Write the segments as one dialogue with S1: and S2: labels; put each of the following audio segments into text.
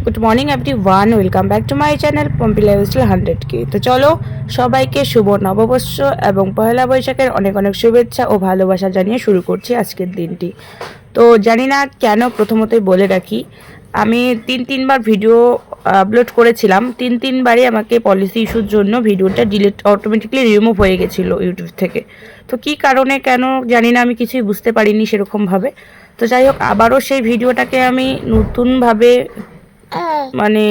S1: Good morning everyone, welcome back to my channel Pompi lifestyle 100K। তো চলো সবাইকে শুভ নববর্ষ এবং পয়লা বৈশাখের অনেক অনেক শুভেচ্ছা ও ভালোবাসা জানিয়ে শুরু করছি আজকের দিনটি। তো জানি না কেন, প্রথমতই বলে রাখি, আমি তিনবার ভিডিও আপলোড করেছিলাম, তিনবারই আমাকে পলিসি ইস্যুর জন্য ভিডিওটা ডিলিট অটোমেটিকলি রিমুভ হয়ে গেছিলো ইউটিউব থেকে। তো কী কারণে কেন জানি না, আমি কিছুই বুঝতে পারিনি সেরকমভাবে। তো যাই হোক, আবারও সেই ভিডিওটাকে আমি নতুনভাবে মানে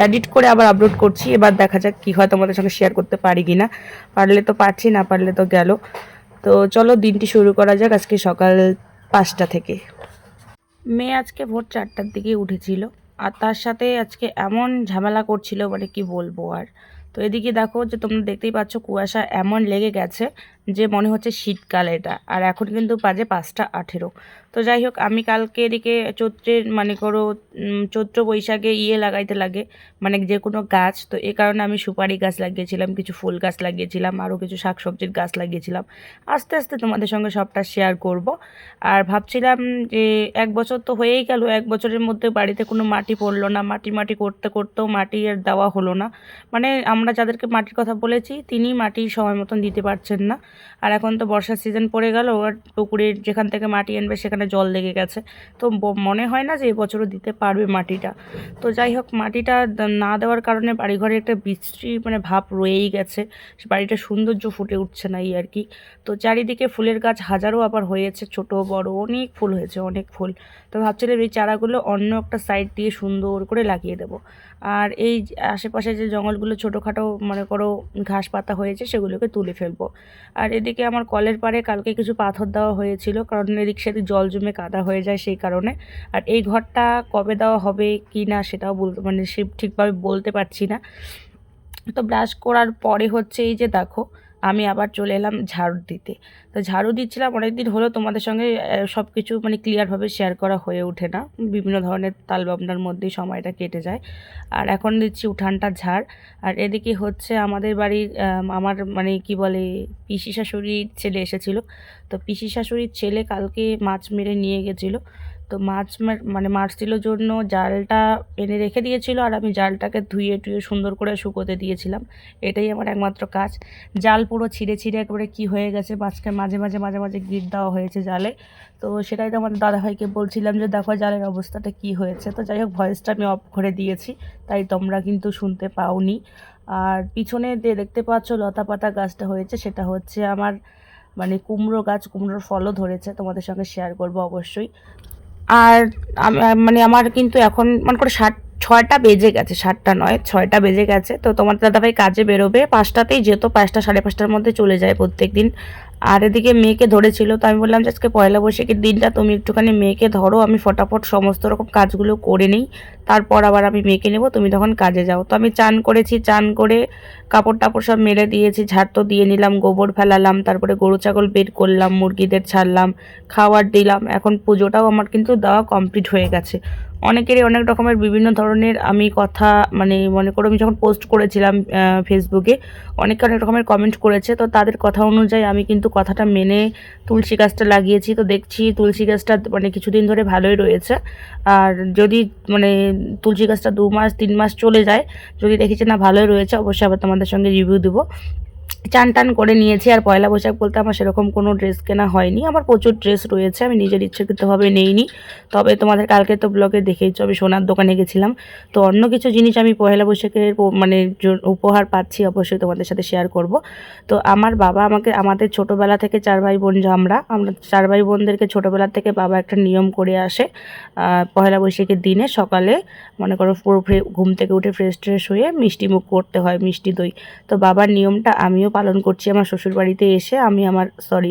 S1: এডিট করে আবার আপলোড করছি। এবার দেখা যাক কী হয়, তোমাদের সঙ্গে শেয়ার করতে পারি কি না। পারলে তো পারছি, না পারলে তো গেল। তো চলো দিনটি শুরু করা যাক আজকে সকাল 5টা থেকে। মেয়ে আজকে ভোর 4টার দিকে উঠেছিল, আর তার সাথে আজকে এমন ঝামেলা করছিল মানে কি বলবো আর। তো এদিকে দেখো, যে তোমরা দেখতেই পাচ্ছ কুয়াশা এমন লেগে গেছে যে মনে হচ্ছে শীতকাল এটা। আর এখন কিন্তু বাজে 5টা 18। তো যাই হোক, আমি কালকে এদিকে চৈত্রের মানে করো চৈত্র বৈশাখে লাগাইতে লাগে, মানে যে কোনো গাছ। তো এই কারণে আমি সুপারি গাছ লাগিয়েছিলাম, কিছু ফুল গাছ লাগিয়েছিলাম, আরও কিছু শাকসবজির গাছ লাগিয়েছিলাম। আস্তে আস্তে তোমাদের সঙ্গে সবটা শেয়ার করব। আর ভাবছিলাম যে 1 বছর তো হয়েই গেল, 1 বছরের মধ্যে বাড়িতে কোনো মাটি পড়লো না, মাটি করতে করতেও মাটি আর দেওয়া হলো না। মানে আমরা যাদেরকে মাটির কথা বলেছি তিনি মাটি সময় মতন দিতে পারছেন না। আর এখন তো বর্ষার সিজন পড়ে গেল, আর পুকুরের যেখান থেকে মাটি আনবে সেখানে জল লেগে গেছে। তো মনে হয় না যে এবছরও দিতে পারবে মাটিটা। তো যাই হোক, মাটিটা না দেওয়ার কারণে বাড়িঘরে একটা বিশ্রী মানে ভাব রয়েই গেছে, বাড়িটা সৌন্দর্য ফুটে উঠছে না এই আর কি। তো চারিদিকে ফুলের গাছ হাজারো আবার হয়েছে, ছোট বড় অনেক ফুল হয়েছে, অনেক ফুল। তো ভাবছিলাম এই চারাগুলো অন্য একটা সাইড দিয়ে সুন্দর করে লাগিয়ে দেব। আর এই আশেপাশে যে জঙ্গলগুলো ছোটোখাটো মনে করো ঘাস পাতা হয়েছে সেগুলোকে তুলে ফেলবো। আর এদিকে আমার কলের পাড়ে কালকে কিছু পাথর দেওয়া হয়েছিল, কারণ এদিক সেদিক জল জমে কাদা হয়ে যায় সেই কারণে। আর এই ঘরটা কবে দেওয়া হবে কি না সেটাও বলতে মানে সে ঠিকভাবে বলতে পারছি না। তো ব্রাশ করার পরে হচ্ছে এই যে দেখো, আমি আবার চলে এলাম ঝাড়ু দিতে। তো ঝাড়ু দিচ্ছিলাম, অনেকদিন হলো তোমাদের সঙ্গে সব কিছু মানে ক্লিয়ারভাবে শেয়ার করা হয়ে ওঠে না, বিভিন্ন ধরনের তালবাবনার মধ্যেই সময়টা কেটে যায়। আর এখন দিচ্ছি উঠানটা ঝাড়। আর এদিকে হচ্ছে আমাদের বাড়ির আমার মানে কি বলে পিসি শাশুড়ির ছেলে এসেছিলো। তো পিসি শাশুড়ির ছেলে কালকে মাছ মেরে নিয়ে গেছিলো। তো মানে মারছিল জন্য জালটা এনে রেখে দিয়েছিল, আর আমি জালটাকে ধুয়ে টুয়ে সুন্দর করে শুকোতে দিয়েছিলাম। এটাই আমার একমাত্র কাজ। জাল পুরো ছিঁড়ে ছিঁড়ে একেবারে কী হয়ে গেছে, মাঝখানে মাঝে মাঝে গিট দেওয়া হয়েছে জালে। তো সেটাই তো আমাদের দাদাভাইকে বলছিলাম যে দেখো জালের অবস্থাটা কি হয়েছে। তো যাই হোক, ভয়েসটা আমি অফ করে দিয়েছি, তাই তোমরা কিন্তু শুনতে পাওনি। আর পিছনে যে দেখতে পাচ্ছ লতা পাতা গাছটা হয়েছে, সেটা হচ্ছে আমার মানে কুমড়ো গাছ, কুমড়োর ফলও ধরেছে, তোমাদের সঙ্গে শেয়ার করবো অবশ্যই। আর মানে আমার কিন্তু এখন মনে করে 6টা বেজে গেছে, 7টা নয় 6টা বেজে গেছে। তো তোমার দাদাভাই কাজে বেরোবে 5টাতেই, যেত 5টা 5:30টার মধ্যে চলে যায় প্রত্যেক দিন। আর এদিকে মেয়েকে ধরেছিল, তো আমি বললাম যে আজকে পয়লা বৈশাখের দিনটা তুমি একটুখানি মেয়েকে ধরো, আমি ফটাফট সমস্ত রকম কাজগুলো করে নিই, তারপর আবার আমি মেয়েকে নেব, তুমি তখন কাজে যাও। তো আমি চান করেছি, চান করে কাপড় টাপড় সব মেলে দিয়েছি, ঝাড় তো দিয়ে নিলাম, গোবর ফেলালাম, তারপরে গরু ছাগল বের করলাম, মুরগিদের ছাড়লাম, খাবার দিলাম। এখন পুজোটাও আমার কিন্তু দেওয়া কমপ্লিট হয়ে গেছে। অনেকেরই অনেক রকমের বিভিন্ন ধরনের আমি কথা মানে মনে করো আমি যখন পোস্ট করেছিলাম ফেসবুকে, অনেকে অনেক রকমের কমেন্ট করেছে। তো তাদের কথা অনুযায়ী আমি কিন্তু কথাটা মেনে তুলসী গাছটা লাগিয়েছি। তো দেখছি তুলসী গাছটা মানে কিছুদিন ধরে ভালোই রয়েছে। আর যদি মানে তুলসী গাছটা 2 মাস 3 মাস চলে যায়, যদি দেখি যে না ভালোই রয়েছে, অবশ্যই আবার তোমাদের সঙ্গে রিভিউ দেবো। চান টান করে নিয়েছি। আর পয়লা বৈশাখ বলতে আমার সেরকম কোনো ড্রেস কেনা হয়নি, আমার প্রচুর ড্রেস রয়েছে, আমি নিজের ইচ্ছাকৃতভাবে নেইনি। তবে তোমাদের কালকে তো ব্লগে দেখেইছো আমি সোনার দোকানে গেছিলাম। তো অন্য কিছু জিনিস আমি পয়লা বৈশাখের মানে উপহার পাচ্ছি, অবশ্যই তোমাদের সাথে শেয়ার করব। তো আমার বাবা আমাদের ছোটোবেলা থেকে 4 ভাই বোন, আমরা 4 ভাই বোনদেরকে ছোটোবেলা থেকে বাবা একটা নিয়ম করে আসে, পয়লা বৈশাখের দিনে সকালে মনে করো পুরো ঘুম থেকে উঠে ফ্রেশ ট্রেশ হয়ে মিষ্টি মুখ করতে হয়, মিষ্টি দই। তো বাবার নিয়মটা আমিও পালন করছি আমার শ্বশুর বাড়িতে এসে,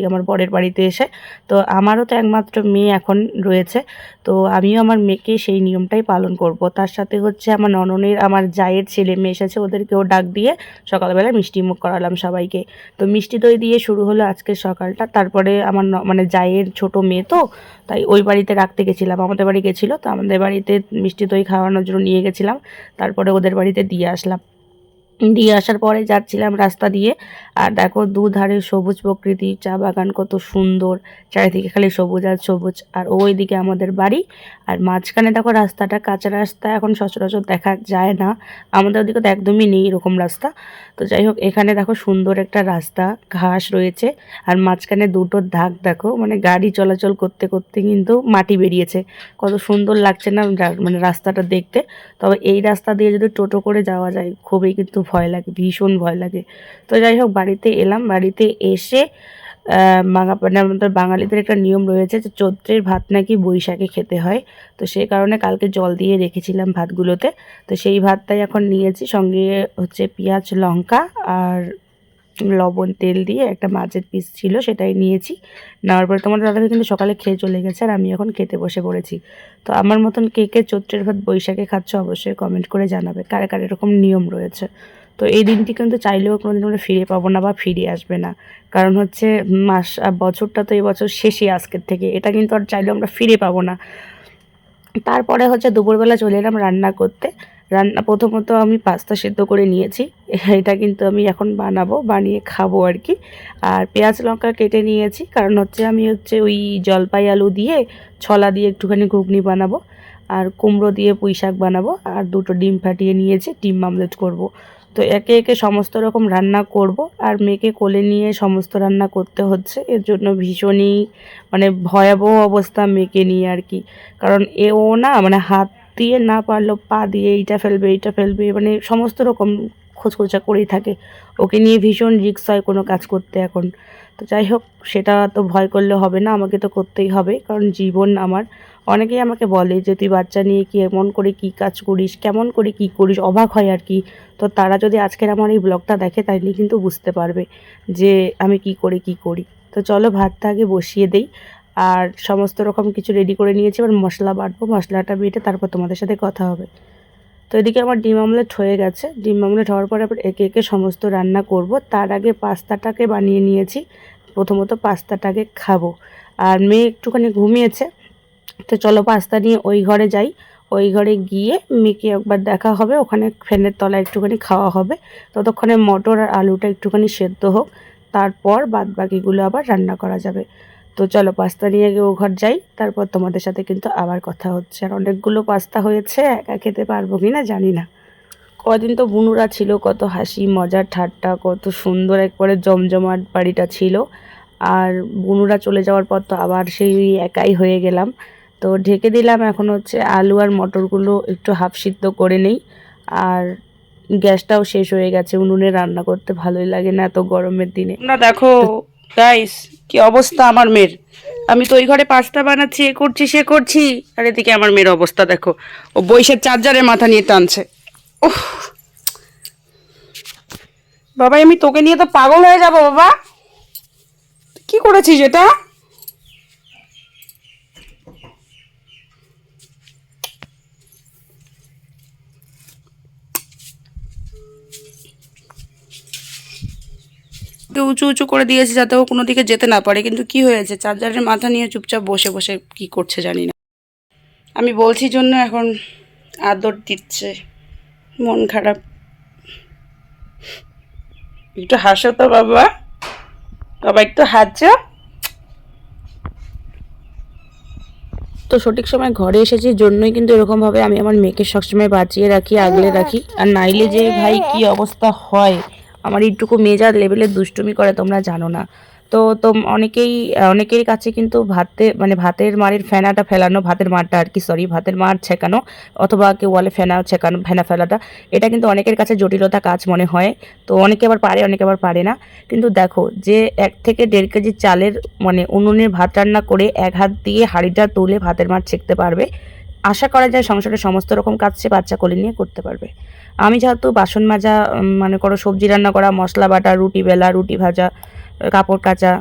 S1: আমার বরের বাড়িতে এসে। তো আমারও তো একমাত্র মেয়ে এখন রয়েছে, তো আমিও আমার মেয়েকে সেই নিয়মটাই পালন করব। তার সাথে হচ্ছে আমার নননের আমার জায়ের ছেলে মেয়ে এসেছে, ওদেরকেও ডাক দিয়ে সকালবেলা মিষ্টি মুখ করালাম সবাইকে। তো মিষ্টি দই দিয়ে শুরু হলো আজকের সকালটা। তারপরে আমার মানে জায়ের ছোট মেয়ে, তো তাই ওই বাড়িতে রাখতে গেছিলাম, আমাদের বাড়ি গেছিলো, তো আমাদের বাড়িতে মিষ্টি দই খাওয়ানোর জন্য নিয়ে গেছিলাম। তারপরে ওদের বাড়িতে দিয়ে আসলাম, দিয়ে আসার পরে যাচ্ছিলাম রাস্তা দিয়ে, আর দেখো দুধারে সবুজ প্রকৃতি, চা বাগান কত সুন্দর, চারিদিকে খালি সবুজ আর সবুজ। আর ওইদিকে আমাদের বাড়ি, আর মাঝখানে দেখো রাস্তাটা কাঁচা রাস্তা, এখন সচরাচর দেখা যায় না, আমাদের ওদিকে তো একদমই নেই এরকম রাস্তা। তো যাই হোক, এখানে দেখো সুন্দর একটা রাস্তা, ঘাস রয়েছে, আর মাঝখানে দুটো দাগ দেখো, মানে গাড়ি চলাচল করতে করতে কিন্তু মাটি বেরিয়েছে, কত সুন্দর লাগছে না মানে রাস্তাটা দেখতে। তবে এই রাস্তা দিয়ে যদি টোটো করে যাওয়া যায় খুবই কিন্তু ভয় লাগে, ভীষণ ভয় লাগে। তো যাই হোক, বাড়িতে এলাম, বাড়িতে এসে মানে আমাদের বাঙালিদের একটা নিয়ম রয়েছে যে চৈত্রের ভাত নাকি বৈশাখে খেতে হয়। তো সেই কারণে কালকে জল দিয়ে রেখেছিলাম ভাতগুলোতে, তো সেই ভাতটাই এখন নিয়েছি, সঙ্গে হচ্ছে পেঁয়াজ লঙ্কা আর লবণ তেল দিয়ে একটা মাছের পিস ছিল সেটাই নিয়েছি। নেওয়ার পরে তোমাদের দাদাকে কিন্তু সকালে খেয়ে চলে গেছে, আর আমি এখন খেতে বসে পড়েছি। তো আমার মতন কে কে চৈত্রের ভাত বৈশাখে খাচ্ছ অবশ্যই কমেন্ট করে জানাবে, কার কার এরকম নিয়ম রয়েছে। তো এই দিনটি কিন্তু চাইলেও কোনোদিন আমরা ফিরে পাবো না বা ফিরে আসবে না, কারণ হচ্ছে বছরটা তো এই বছর শেষই আজকের থেকে, এটা কিন্তু আর চাইলেও আমরা ফিরে পাবো না। তারপরে হচ্ছে দুপুরবেলা চলে এলাম রান্না করতে। প্রথমত আমি পাস্তা সেদ্ধ করে নিয়েছি, এটা কিন্তু আমি এখন বানাবো, বানিয়ে খাবো আর কি। আর পেঁয়াজ লঙ্কা কেটে নিয়েছি, কারণ হচ্ছে আমি হচ্ছে ওই জলপাই আলু দিয়ে ছলা দিয়ে একটুখানি ঘুগনি বানাবো, আর কুমড়ো দিয়ে পুঁই শাক বানাবো, আর দুটো ডিম ফাটিয়ে নিয়েছি, ডিম আমলেট করব। তো একে একে সমস্ত রকম রান্না করব, আর মেয়েকে কোলে নিয়ে সমস্ত রান্না করতে হচ্ছে, এর জন্য ভীষণই মানে ভয়াবহ অবস্থা মেয়েকে নিয়ে আর কি। কারণ ও না মানে হাত দিয়ে না পারলেও পা দিয়ে এইটা ফেলবে, মানে সমস্ত রকম খোঁচখোচা করেই থাকে, ওকে নিয়ে ভীষণ রিস্ক হয় কোনো কাজ করতে এখন। তো যাই হোক, সেটা তো ভয় করলে হবে না, আমাকে তো করতেই হবে, কারণ জীবন আমার। অনেকেই আমাকে বলে যে তুই বাচ্চা নিয়ে কি এমন করে কি কাজ করিস, কেমন করে কি করিস, অবাক হয় আর কি। তো তারা যদি আজকের আমার এই ব্লগটা দেখে তাইলে কিন্তু বুঝতে পারবে যে আমি কি করি। তো চলো ভাতটা আগে বসিয়ে দেই, আর সমস্ত রকম কিছু রেডি করে নিয়েছি, এবার মশলা বাটবো, মশলাটা বেটে তারপর তোমাদের সাথে কথা হবে। তো এদিকে আমার ডিম অমলেট হয়ে গেছে, ডিম অমলেট হওয়ার পরে আবার একে একে সমস্ত রান্না করব। তার আগে পাস্তাটাকে বানিয়ে নিয়েছি, প্রথমত পাস্তাটাকে খাবো। আর মেয়ে একটুখানি ঘুমিয়েছে, তো চলো পাস্তা নিয়ে ওই ঘরে যাই, ওই ঘরে গিয়ে মেয়েকে একবার দেখা হবে, ওখানে ফ্যানের তলায় একটুখানি খাওয়া হবে। ততক্ষণে মটর আর আলুটা একটুখানি সেদ্ধ হোক, তারপর বাদ বাকিগুলো আবার রান্না করা যাবে। তো চলো পাস্তা নিয়ে গিয়ে ও ঘর যাই, তারপর তোমাদের সাথে কিন্তু আবার কথা হচ্ছে। আর অনেকগুলো পাস্তা হয়েছে, একা খেতে পারবো কি না জানি না। কদিন তো বুনুরা ছিল, কত হাসি মজার ঠাট্টা, কত সুন্দর একবারে জমজমাট বাড়িটা ছিল। আর বুনুরা চলে যাওয়ার পর তো আবার সেই একাই হয়ে গেলাম। তো ঢেকে দিলাম, এখন হচ্ছে আলু আর মটরগুলো একটু হাফ সিদ্ধ করে নেই। আর গ্যাসটাও শেষ হয়ে গেছে, উনুনে রান্না করতে ভালোই লাগে না এত গরমের দিনে। না দেখো গাইস, কি অবস্থা আমার মেয়ের। আমি তো ওই ঘরে পাস্তা বানাচ্ছি, এ করছি সে করছি, আর এদিকে আমার মেয়ের অবস্থা দেখো, ও বইসের চার্জারের মাথা নিয়ে টানছে। ওহ বাবা, আমি তোকে নিয়ে তো পাগল হয়ে যাব বাবা, কি করেছিস এটা? উঁচু উঁচু করে দিয়েছে যাতে ও কোনো দিকে যেতে না পারে, কিন্তু কি হয়েছে, চার্জারের মাথা নিয়ে চুপচাপ বসে বসে কি করছে জানি না। আমি বলছি জন্য এখন আদর দিচ্ছে, মন খারাপ। একটু হাসো তো বাবা, বাবা একটু হাসছো। তো সঠিক সময় ঘরে এসেছি জন্যই কিন্তু এরকমভাবে আমি আমার মেয়েকে সবসময় বাঁচিয়ে রাখি, আগলে রাখি। আর নাইলে যে ভাই কি অবস্থা হয়, আমার এইটুকু মেয়ে যা লেভেলের দুষ্টুমি করে তোমরা জানো না। তো তো অনেকের কাছে কিন্তু ভাতের মারের ফেনাটা ফেলানো, ভাতের মারটা আর কি, সরি ভাতের মার ছেঁকানো, অথবা কেউ বলে ফেনা ছেঁকানো, ফেনা ফেলাটা, এটা কিন্তু অনেকের কাছে জটিলতা কাজ মনে হয়। তো অনেকে আবার পারে, অনেকে আবার পারে না। কিন্তু দেখো, যে 1 থেকে 1.5 কেজি চালের মানে উনুনে ভাত রান্না করে এক হাত দিয়ে হাঁড়িটা তুলে ভাতের মার ছেঁকতে পারবে, আশা করা যায় সংসারের সমস্ত রকম কাজ সে বাচ্চা কোলে নিয়ে করতে পারবে। আমি যেহেতু বাসন মাজা, মনে করো সবজি রান্না করা, মশলা বাটা, রুটি বেলা, রুটি ভাজা, কাপড় কাচা,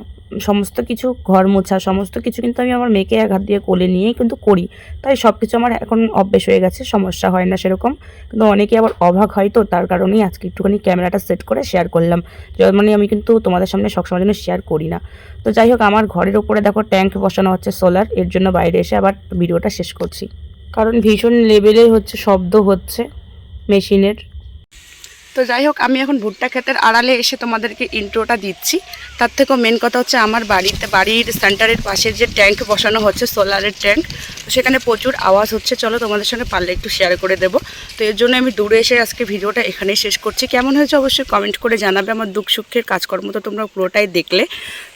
S1: সমস্ত কিছু, ঘর মোছা, সমস্ত কিছু কিন্তু আমি আমার মেয়েকে এক হাত দিয়ে কোলে নিয়েই কিন্তু করি। তাই সব কিছু আমার এখন অভ্যেস হয়ে গেছে, সমস্যা হয় না সেরকম। কিন্তু অনেকে আবার অবাক হয়, তো তার কারণেই আজকে একটুখানি ক্যামেরাটা সেট করে শেয়ার করলাম। মানে আমি কিন্তু তোমাদের সামনে সবসময় জন্য শেয়ার করি না। তো যাই হোক, আমার ঘরের উপরে দেখো ট্যাঙ্ক বসানো হচ্ছে সোলার, এর জন্য বাইরে এসে আবার ভিডিওটা শেষ করছি, কারণ ভীষণ লেভেলে হচ্ছে শব্দ হচ্ছে মেশিনের। তো যাই হোক, আমি এখন ভুট্টা ক্ষেতের আড়ালে এসে তোমাদেরকে ইন্ট্রোটা দিচ্ছি। তার থেকেও মেন কথা হচ্ছে আমার বাড়ির সেন্টারের পাশে যে ট্যাঙ্ক বসানো হচ্ছে, সোলারের ট্যাঙ্ক, তো সেখানে প্রচুর আওয়াজ হচ্ছে। চলো তোমাদের সঙ্গে পারলে একটু শেয়ার করে দেবো। তো এর জন্য আমি দূরে এসে আজকে ভিডিওটা এখানেই শেষ করছি। কেমন হয়েছে অবশ্যই কমেন্ট করে জানাবে। আমার দুঃখ সুখের কাজকর্ম তো তোমরা পুরোটাই দেখলে।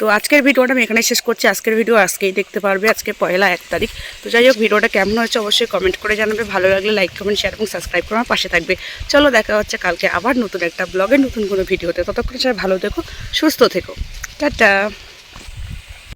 S1: তো আজকের ভিডিওটা আমি এখানেই শেষ করছি। আজকের ভিডিও আজকেই দেখতে পারবে, আজকে পয়লা 1 তারিখ। তো যাই হোক, ভিডিওটা কেমন হয়েছে অবশ্যই কমেন্ট করে জানাবে। ভালো লাগলে লাইক, কমেন্ট, শেয়ার এবং সাবস্ক্রাইব করে আমার পাশে থাকবে। চলো দেখা হচ্ছে কালকে আবার নতুন একটা ব্লগে, নতুন কোনো ভিডিওতে। ততক্ষণ সবাই ভালো থেকো, সুস্থ থেকো। টাটা।